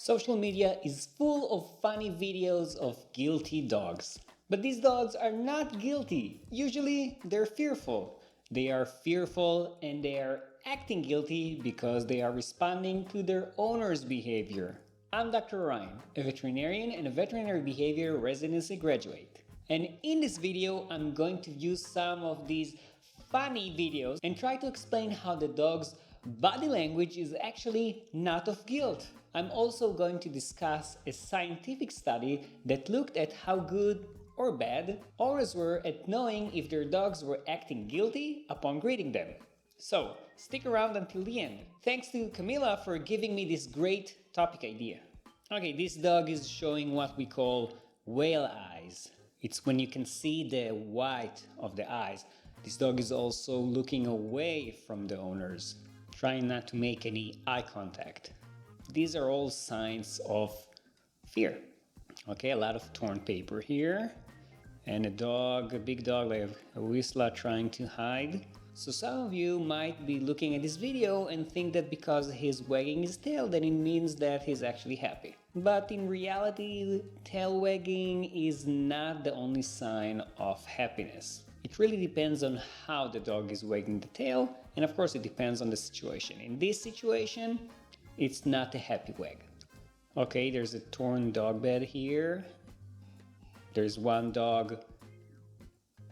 Social media is full of funny videos of guilty dogs. But these dogs are not guilty. Usually they're fearful. They are fearful and they are acting guilty because they are responding to their owner's behavior. I'm Dr. Ryan, a veterinarian and a veterinary behavior residency graduate. And in this video, I'm going to use some of these funny videos and try to explain how the dog's body language is actually not of guilt. I'm also going to discuss a scientific study that looked at how good or bad owners were at knowing if their dogs were acting guilty upon greeting them. So, stick around until the end. Thanks to Camilla for giving me this great topic idea. Okay, this dog is showing what we call whale eyes. It's when you can see the white of the eyes. This dog is also looking away from the owners, trying not to make any eye contact. These are all signs of fear. Okay, a lot of torn paper here. And a big dog like a Whistler trying to hide. So some of you might be looking at this video and think that because he's wagging his tail, then it means that he's actually happy. But in reality, tail wagging is not the only sign of happiness. It really depends on how the dog is wagging the tail, and of course it depends on the situation. In this situation, it's not a happy wag. Okay, there's a torn dog bed here. There's one dog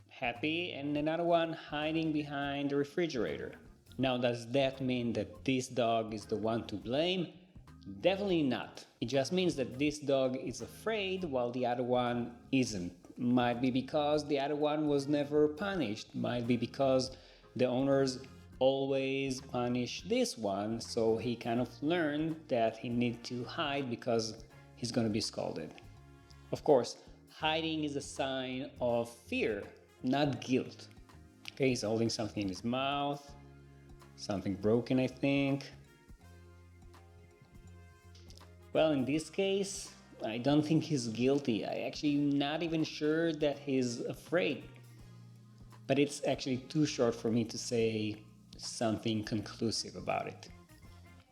happy and another one hiding behind the refrigerator. Now, does that mean that this dog is the one to blame? Definitely not. It just means that this dog is afraid while the other one isn't. Might be because the other one was never punished. Might be because the owners always punish this one, so he kind of learned that he needs to hide because he's going to be scolded. Of course, hiding is a sign of fear, not guilt. Okay, he's holding something in his mouth, something broken, I think. Well, in this case, I don't think he's guilty. I actually not even sure that he's afraid. But it's actually too short for me to say something conclusive about it.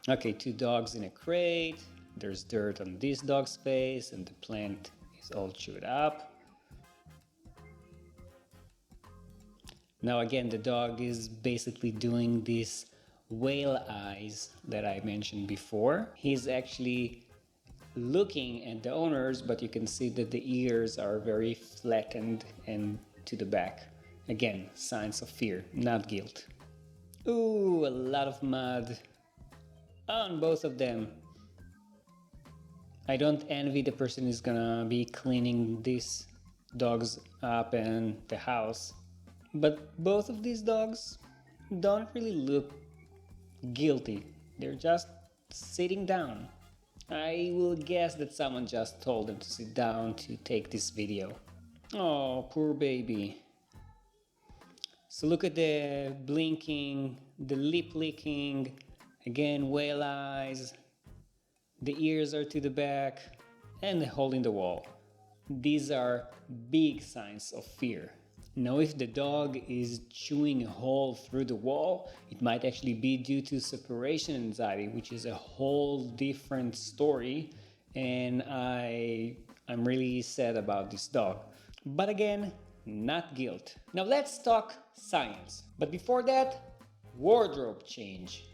Okay, two dogs in a crate. There's dirt on this dog's face and the plant is all chewed up. Now again, the dog is basically doing these whale eyes that I mentioned before. He's actually looking at the owners, but you can see that the ears are very flattened and to the back. Again, signs of fear, not guilt. Ooh, a lot of mud on both of them. I don't envy the person who's gonna be cleaning these dogs up and the house. But both of these dogs don't really look guilty. They're just sitting down. I will guess that someone just told them to sit down to take this video. Oh, poor baby. So look at the blinking, the lip licking, again whale eyes, the ears are to the back, and the hole in the wall. These are big signs of fear. Now, if the dog is chewing a hole through the wall, it might actually be due to separation anxiety, which is a whole different story, and I'm really sad about this dog. But again, not guilt. Now let's talk science. But before that, wardrobe change.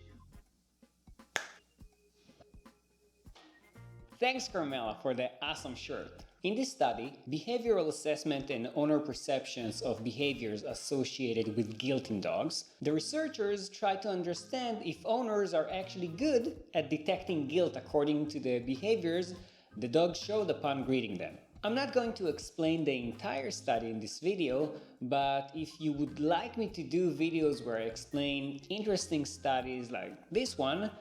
Thanks, Carmela, for the awesome shirt. In this study, behavioral assessment and owner perceptions of behaviors associated with guilt in dogs, the researchers tried to understand if owners are actually good at detecting guilt according to the behaviors the dogs showed upon greeting them. I'm not going to explain the entire study in this video, but if you would like me to do videos where I explain interesting studies like this one,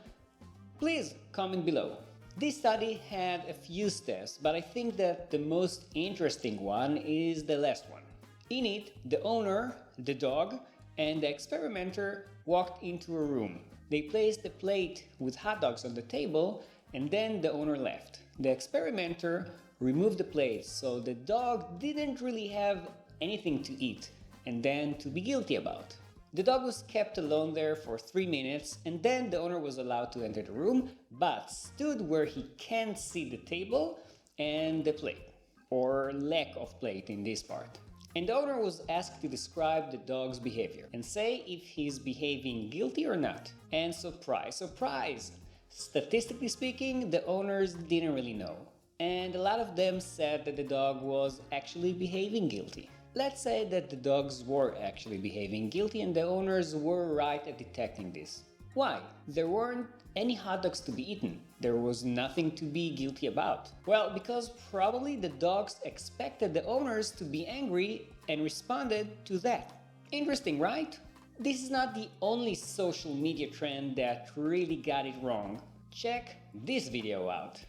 please comment below. This study had a few tests, but I think that the most interesting one is the last one. In it, the owner, the dog, and the experimenter walked into a room. They placed a plate with hot dogs on the table, and then the owner left. The experimenter removed the plate, so the dog didn't really have anything to eat and then to be guilty about. The dog was kept alone there for 3 minutes, and then the owner was allowed to enter the room, but stood where he can't see the table and the plate, or lack of plate in this part. And the owner was asked to describe the dog's behavior and say if he's behaving guilty or not. And surprise, surprise! Statistically speaking, the owners didn't really know. And a lot of them said that the dog was actually behaving guilty. Let's say that the dogs were actually behaving guilty and the owners were right at detecting this. Why? There weren't any hot dogs to be eaten. There was nothing to be guilty about. Well, because probably the dogs expected the owners to be angry and responded to that. Interesting, right? This is not the only social media trend that really got it wrong. Check this video out.